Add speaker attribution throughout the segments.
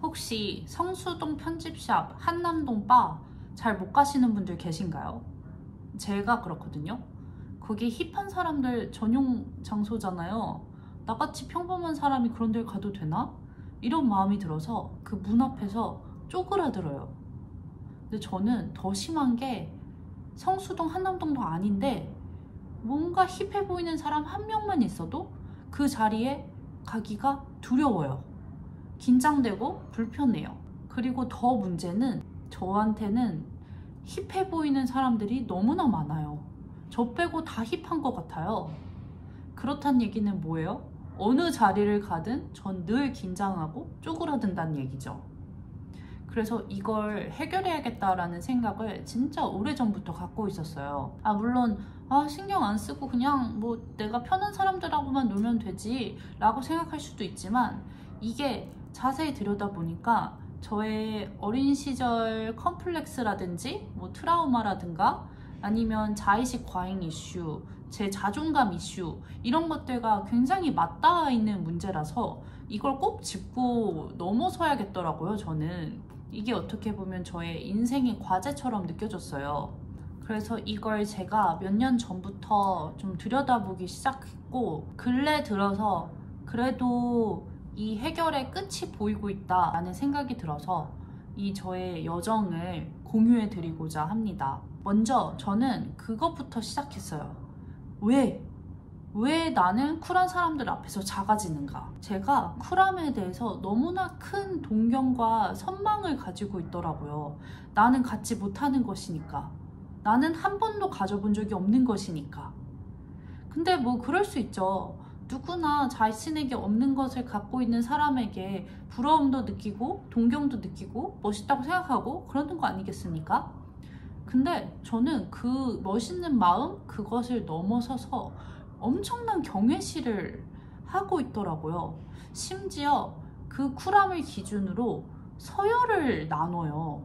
Speaker 1: 혹시 성수동 편집샵 한남동 바 잘 못 가시는 분들 계신가요? 제가 그렇거든요. 거기 힙한 사람들 전용 장소잖아요. 나같이 평범한 사람이 그런 데 가도 되나? 이런 마음이 들어서 그 문 앞에서 쪼그라들어요. 근데 저는 더 심한 게 성수동 한남동도 아닌데 뭔가 힙해 보이는 사람 한 명만 있어도 그 자리에 가기가 두려워요. 긴장되고 불편해요. 그리고 더 문제는 저한테는 힙해 보이는 사람들이 너무나 많아요. 저 빼고 다 힙한 것 같아요. 그렇단 얘기는 뭐예요? 어느 자리를 가든 전 늘 긴장하고 쪼그라든다는 얘기죠. 그래서 이걸 해결해야겠다라는 생각을 진짜 오래전부터 갖고 있었어요. 물론 신경 안 쓰고 그냥 뭐 내가 편한 사람들하고만 놀면 되지 라고 생각할 수도 있지만, 이게 자세히 들여다보니까 저의 어린 시절 컴플렉스라든지 뭐 트라우마라든가 아니면 자의식 과잉 이슈, 제 자존감 이슈, 이런 것들과 굉장히 맞닿아 있는 문제라서 이걸 꼭 짚고 넘어서야겠더라고요. 저는 이게 어떻게 보면 저의 인생의 과제처럼 느껴졌어요. 그래서 이걸 제가 몇 년 전부터 좀 들여다보기 시작했고, 근래 들어서 그래도 이 해결의 끝이 보이고 있다라는 생각이 들어서 이 저의 여정을 공유해 드리고자 합니다. 먼저 저는 그것부터 시작했어요. 왜 나는 쿨한 사람들 앞에서 작아지는가? 제가 쿨함에 대해서 너무나 큰 동경과 선망을 가지고 있더라고요. 나는 갖지 못하는 것이니까. 나는 한 번도 가져본 적이 없는 것이니까. 근데 뭐 그럴 수 있죠. 누구나 자신에게 없는 것을 갖고 있는 사람에게 부러움도 느끼고 동경도 느끼고 멋있다고 생각하고 그러는 거 아니겠습니까? 근데 저는 그 멋있는 마음, 그것을 넘어서서 엄청난 경외시를 하고 있더라고요. 심지어 그 쿨함을 기준으로 서열을 나눠요.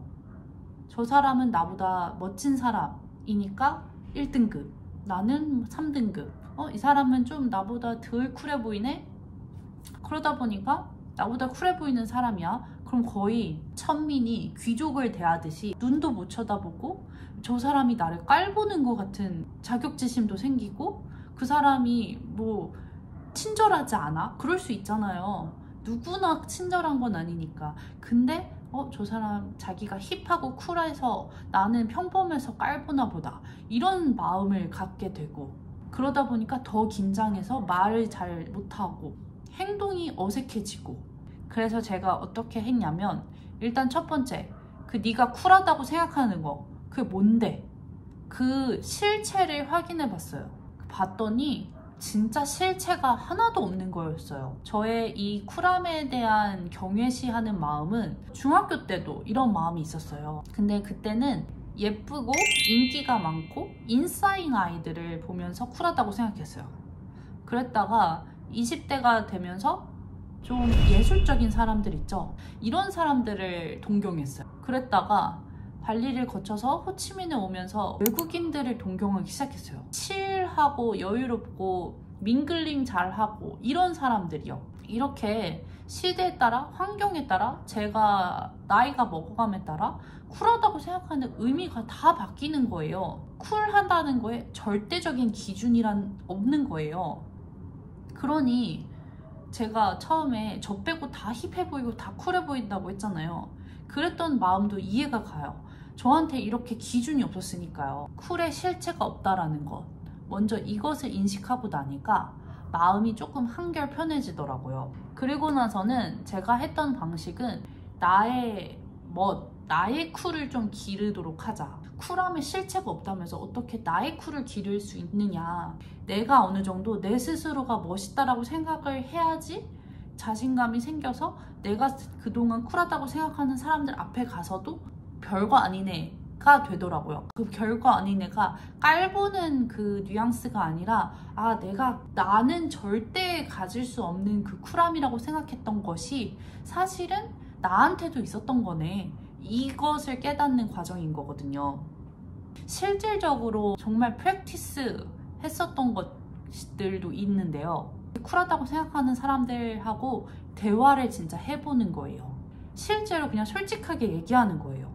Speaker 1: 저 사람은 나보다 멋진 사람이니까 1등급, 나는 3등급. 이 사람은 좀 나보다 덜 쿨해 보이네? 그러다 보니까 나보다 쿨해 보이는 사람이야. 그럼 거의 천민이 귀족을 대하듯이 눈도 못 쳐다보고 저 사람이 나를 깔보는 것 같은 자격지심도 생기고, 그 사람이 뭐 친절하지 않아? 그럴 수 있잖아요. 누구나 친절한 건 아니니까. 근데 저 사람 자기가 힙하고 쿨해서 나는 평범해서 깔보나 보다, 이런 마음을 갖게 되고, 그러다 보니까 더 긴장해서 말을 잘 못하고 행동이 어색해지고. 그래서 제가 어떻게 했냐면, 일단 첫 번째, 그 네가 쿨하다고 생각하는 거, 그게 뭔데? 그 실체를 확인해 봤어요. 봤더니 진짜 실체가 하나도 없는 거였어요. 저의 이 쿨함에 대한 경외시하는 마음은 중학교 때도 이런 마음이 있었어요. 근데 그때는 예쁘고 인기가 많고 인싸인 아이들을 보면서 쿨하다고 생각했어요. 그랬다가 20대가 되면서 좀 예술적인 사람들 있죠? 이런 사람들을 동경했어요. 그랬다가 발리를 거쳐서 호치민에 오면서 외국인들을 동경하기 시작했어요. 칠하고 여유롭고 밍글링 잘하고 이런 사람들이요. 이렇게 시대에 따라, 환경에 따라, 제가 나이가 먹어감에 따라 쿨하다고 생각하는 의미가 다 바뀌는 거예요. 쿨하다는 거에 절대적인 기준이란 없는 거예요. 그러니 제가 처음에 저 빼고 다 힙해 보이고 다 쿨해 보인다고 했잖아요. 그랬던 마음도 이해가 가요. 저한테 이렇게 기준이 없었으니까요. 쿨의 실체가 없다라는 것, 먼저 이것을 인식하고 나니까 마음이 조금 한결 편해지더라고요. 그리고 나서는 제가 했던 방식은 나의 쿨을 좀 기르도록 하자. 쿨함의 실체가 없다면서 어떻게 나의 쿨을 기를 수 있느냐. 내가 어느 정도 내 스스로가 멋있다라고 생각을 해야지 자신감이 생겨서 내가 그동안 쿨하다고 생각하는 사람들 앞에 가서도 별거 아닌 애가 되더라고요. 그 별거 아닌 애가 깔보는 그 뉘앙스가 아니라 나는 절대 가질 수 없는 그 쿨함이라고 생각했던 것이 사실은 나한테도 있었던 거네. 이것을 깨닫는 과정인 거거든요. 실질적으로 정말 프랙티스 했었던 것들도 있는데요. 쿨하다고 생각하는 사람들하고 대화를 진짜 해보는 거예요. 실제로 그냥 솔직하게 얘기하는 거예요.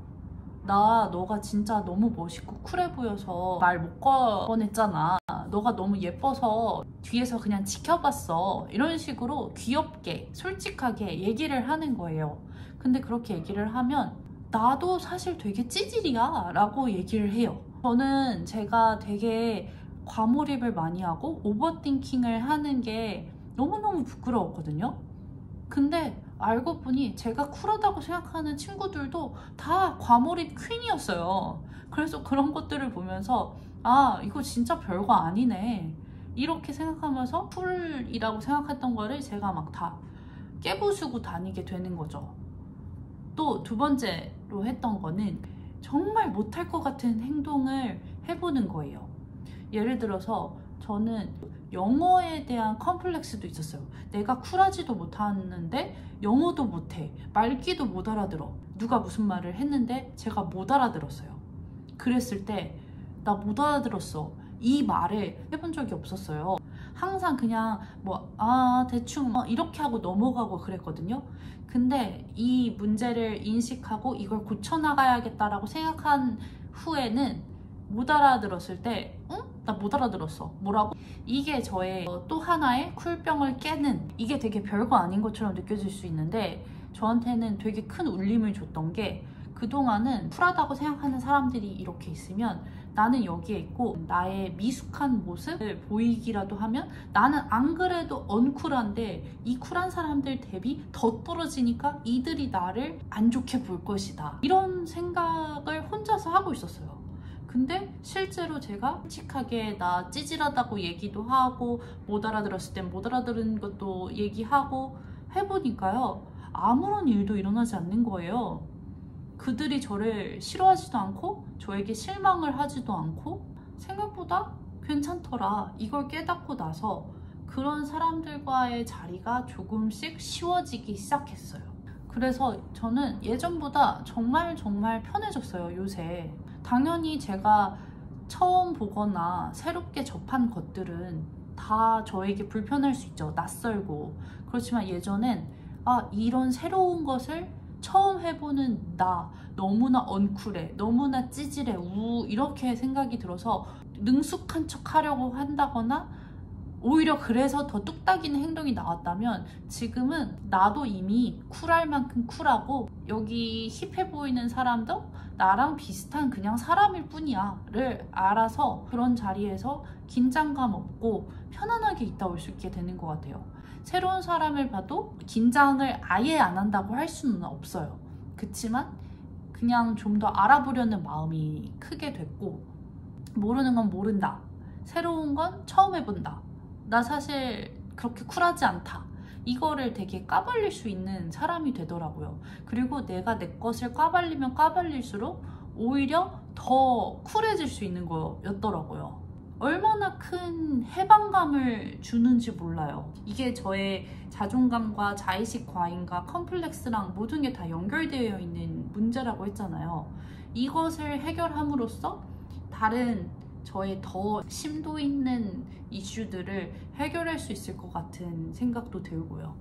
Speaker 1: 너가 진짜 너무 멋있고 쿨해 보여서 말 못 꺼냈잖아. 너가 너무 예뻐서 뒤에서 그냥 지켜봤어. 이런 식으로 귀엽게 솔직하게 얘기를 하는 거예요. 근데 그렇게 얘기를 하면 나도 사실 되게 찌질이야 라고 얘기를 해요. 저는 제가 되게 과몰입을 많이 하고 오버띵킹을 하는 게 너무너무 부끄러웠거든요. 근데 알고 보니 제가 쿨하다고 생각하는 친구들도 다 과몰입 퀸이었어요. 그래서 그런 것들을 보면서 아, 이거 진짜 별거 아니네 이렇게 생각하면서 쿨이라고 생각했던 거를 제가 막 다 깨부수고 다니게 되는 거죠. 또 두 번째로 했던 거는 정말 못할 것 같은 행동을 해보는 거예요. 예를 들어서 저는 영어에 대한 컴플렉스도 있었어요. 내가 쿨하지도 못하는데 영어도 못해. 말귀도 못 알아들어. 누가 무슨 말을 했는데 제가 못 알아들었어요. 그랬을 때 나 못 알아들었어. 이 말을 해본 적이 없었어요. 항상 그냥 대충 이렇게 하고 넘어가고 그랬거든요. 근데 이 문제를 인식하고 이걸 고쳐나가야겠다라고 생각한 후에는 못 알아들었을 때 나 못 알아들었어. 뭐라고? 이게 저의 또 하나의 쿨병을 깨는, 이게 되게 별거 아닌 것처럼 느껴질 수 있는데 저한테는 되게 큰 울림을 줬던 게, 그동안은 쿨하다고 생각하는 사람들이 이렇게 있으면 나는 여기에 있고 나의 미숙한 모습을 보이기라도 하면 나는 안 그래도 언쿨한데 이 쿨한 사람들 대비 더 떨어지니까 이들이 나를 안 좋게 볼 것이다, 이런 생각을 혼자서 하고 있었어요. 근데 실제로 제가 솔직하게 나 찌질하다고 얘기도 하고 못 알아들었을 땐 못 알아들은 것도 얘기하고 해보니까요, 아무런 일도 일어나지 않는 거예요. 그들이 저를 싫어하지도 않고 저에게 실망을 하지도 않고 생각보다 괜찮더라. 이걸 깨닫고 나서 그런 사람들과의 자리가 조금씩 쉬워지기 시작했어요. 그래서 저는 예전보다 정말 편해졌어요, 요새. 당연히 제가 처음 보거나 새롭게 접한 것들은 다 저에게 불편할 수 있죠. 낯설고. 그렇지만 예전엔 이런 새로운 것을 처음 해보는 나 너무나 언쿨해, 너무나 찌질해, 이렇게 생각이 들어서 능숙한 척 하려고 한다거나 오히려 그래서 더 뚝딱이는 행동이 나왔다면, 지금은 나도 이미 쿨할 만큼 쿨하고 여기 힙해 보이는 사람도 나랑 비슷한 그냥 사람일 뿐이야 를 알아서 그런 자리에서 긴장감 없고 편안하게 있다 올 수 있게 되는 것 같아요. 새로운 사람을 봐도 긴장을 아예 안 한다고 할 수는 없어요. 그치만 그냥 좀 더 알아보려는 마음이 크게 됐고, 모르는 건 모른다, 새로운 건 처음 해본다, 나 사실 그렇게 쿨하지 않다, 이거를 되게 까발릴 수 있는 사람이 되더라고요. 그리고 내가 내 것을 까발리면 까발릴수록 오히려 더 쿨해질 수 있는 거였더라고요. 얼마나 큰 해방감을 주는지 몰라요. 이게 저의 자존감과 자의식 과잉과 컴플렉스랑 모든 게 다 연결되어 있는 문제라고 했잖아요. 이것을 해결함으로써 다른 저의 더 심도 있는 이슈들을 해결할 수 있을 것 같은 생각도 들고요.